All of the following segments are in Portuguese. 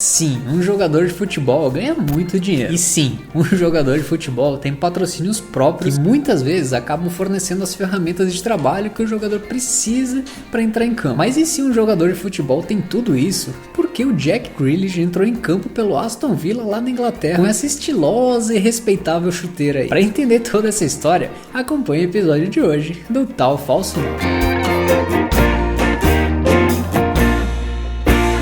Sim, um jogador de futebol ganha muito dinheiro. E sim, um jogador de futebol tem patrocínios próprios que muitas vezes acabam fornecendo as ferramentas de trabalho que o jogador precisa para entrar em campo. Mas e se um jogador de futebol tem tudo isso? Por que o Jack Grealish entrou em campo pelo Aston Villa lá na Inglaterra com essa estilosa e respeitável chuteira aí? Para entender toda essa história, acompanhe o episódio de hoje do Tal Falso Nome.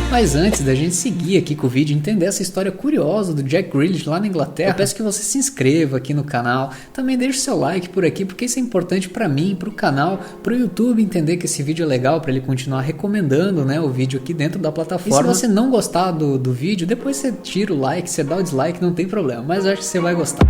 Mas antes da gente seguir aqui com o vídeo e entender essa história curiosa do Jack Grealish lá na Inglaterra, eu peço que você se inscreva aqui no canal, também deixe seu like por aqui, porque isso é importante para mim, para o canal, para o YouTube entender que esse vídeo é legal, para ele continuar recomendando, né, o vídeo aqui dentro da plataforma. E se você não gostar do vídeo, depois você tira o like, você dá o dislike, não tem problema, mas eu acho que você vai gostar.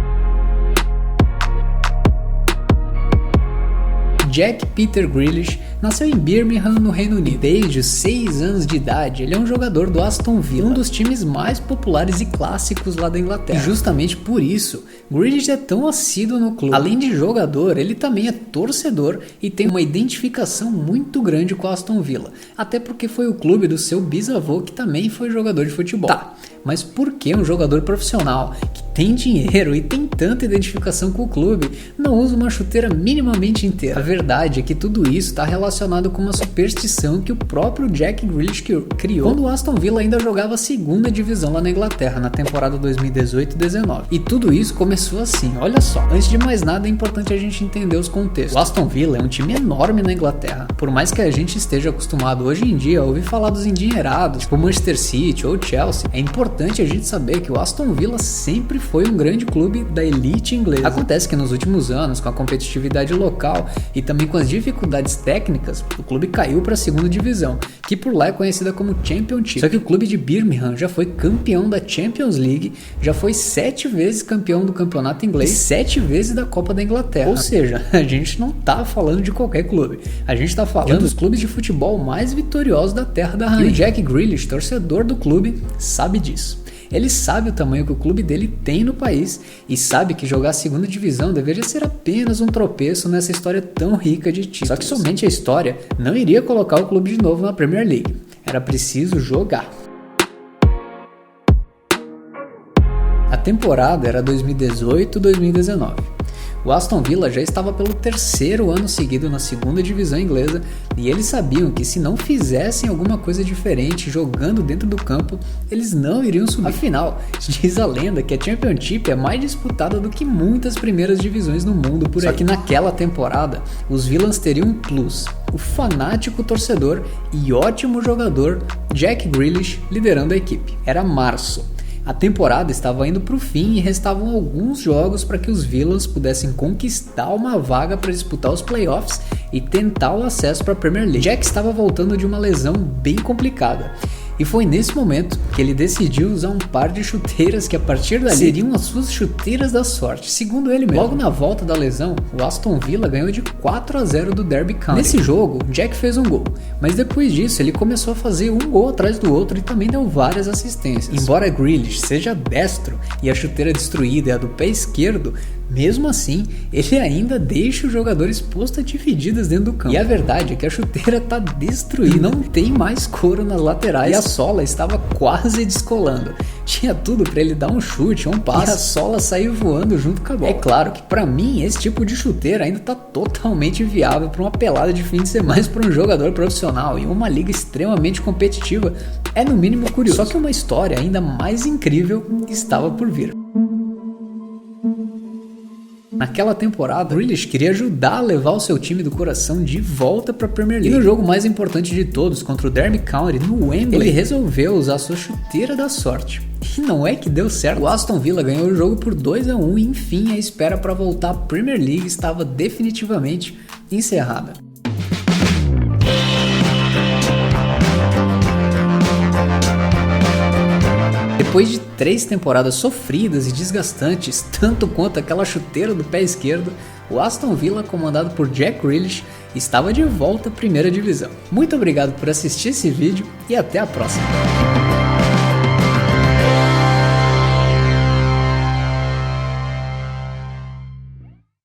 Jack Peter Grealish nasceu em Birmingham, no Reino Unido. Desde os 6 anos de idade, ele é um jogador do Aston Villa, um dos times mais populares e clássicos lá da Inglaterra. E justamente por isso, Grealish é tão assíduo no clube. Além de jogador, ele também é torcedor e tem uma identificação muito grande com o Aston Villa. Até porque foi o clube do seu bisavô que também foi jogador de futebol. Tá, mas por que um jogador profissional que tem dinheiro e tem tanta identificação com o clube não usa uma chuteira minimamente inteira? A verdade é que tudo isso está relacionado com uma superstição que o próprio Jack Grealish criou quando o Aston Villa ainda jogava a segunda divisão lá na Inglaterra, na temporada 2018-19. E tudo isso começou assim, olha só. Antes de mais nada, é importante a gente entender os contextos. O Aston Villa é um time enorme na Inglaterra. Por mais que a gente esteja acostumado hoje em dia a ouvir falar dos endinheirados, tipo Manchester City ou Chelsea, é importante a gente saber que o Aston Villa sempre foi um grande clube da elite inglesa. Acontece que nos últimos anos, com a competitividade local e também com as dificuldades técnicas, o clube caiu para a segunda divisão, que por lá é conhecida como Championship. Só que o clube de Birmingham já foi campeão da Champions League, já foi 7 vezes campeão do campeonato inglês e 7 vezes da Copa da Inglaterra. Ou seja, a gente não tá falando de qualquer clube, a gente tá falando dos clubes de futebol mais vitoriosos da Terra da Rainha. E o Jack Grealish, torcedor do clube, sabe disso. Ele sabe o tamanho que o clube dele tem no país e sabe que jogar a segunda divisão deveria ser apenas um tropeço nessa história tão rica de títulos. Só que somente a história não iria colocar o clube de novo na Premier League. Era preciso jogar. A temporada era 2018-2019. O Aston Villa já estava pelo 3º ano seguido na segunda divisão inglesa e eles sabiam que se não fizessem alguma coisa diferente jogando dentro do campo, eles não iriam subir. Afinal, diz a lenda que a Championship é mais disputada do que muitas primeiras divisões no mundo por aí. Só que naquela temporada, os Villans teriam um plus: o fanático torcedor e ótimo jogador Jack Grealish liderando a equipe. Era março. A temporada estava indo para o fim e restavam alguns jogos para que os Villans pudessem conquistar uma vaga para disputar os playoffs e tentar o acesso para a Premier League. Jack estava voltando de uma lesão bem complicada. E foi nesse momento que ele decidiu usar um par de chuteiras que a partir dali seriam as suas chuteiras da sorte, segundo ele mesmo. Logo na volta da lesão, o Aston Villa ganhou de 4-0 do Derby County. Nesse jogo, Jack fez um gol, mas depois disso ele começou a fazer um gol atrás do outro e também deu várias assistências. Embora Grealish seja destro e a chuteira destruída é a do pé esquerdo, mesmo assim, ele ainda deixa o jogador exposto a divididas dentro do campo. E a verdade é que a chuteira tá destruída, não tem mais couro nas laterais e a sola estava quase descolando. Tinha tudo para ele dar um chute ou um passe e a sola sair voando junto com a bola. É claro que para mim esse tipo de chuteira ainda tá totalmente viável para uma pelada de fim de semana, mas para um jogador profissional e uma liga extremamente competitiva é no mínimo curioso. Só que uma história ainda mais incrível estava por vir. Naquela temporada, Grealish queria ajudar a levar o seu time do coração de volta para a Premier League. E no jogo mais importante de todos, contra o Derby County, no Wembley, ele resolveu usar sua chuteira da sorte. E não é que deu certo. O Aston Villa ganhou o jogo por 2-1 e enfim a espera para voltar à Premier League estava definitivamente encerrada. Depois de 3 temporadas sofridas e desgastantes, tanto quanto aquela chuteira do pé esquerdo, o Aston Villa, comandado por Jack Grealish, estava de volta à primeira divisão. Muito obrigado por assistir esse vídeo e até a próxima!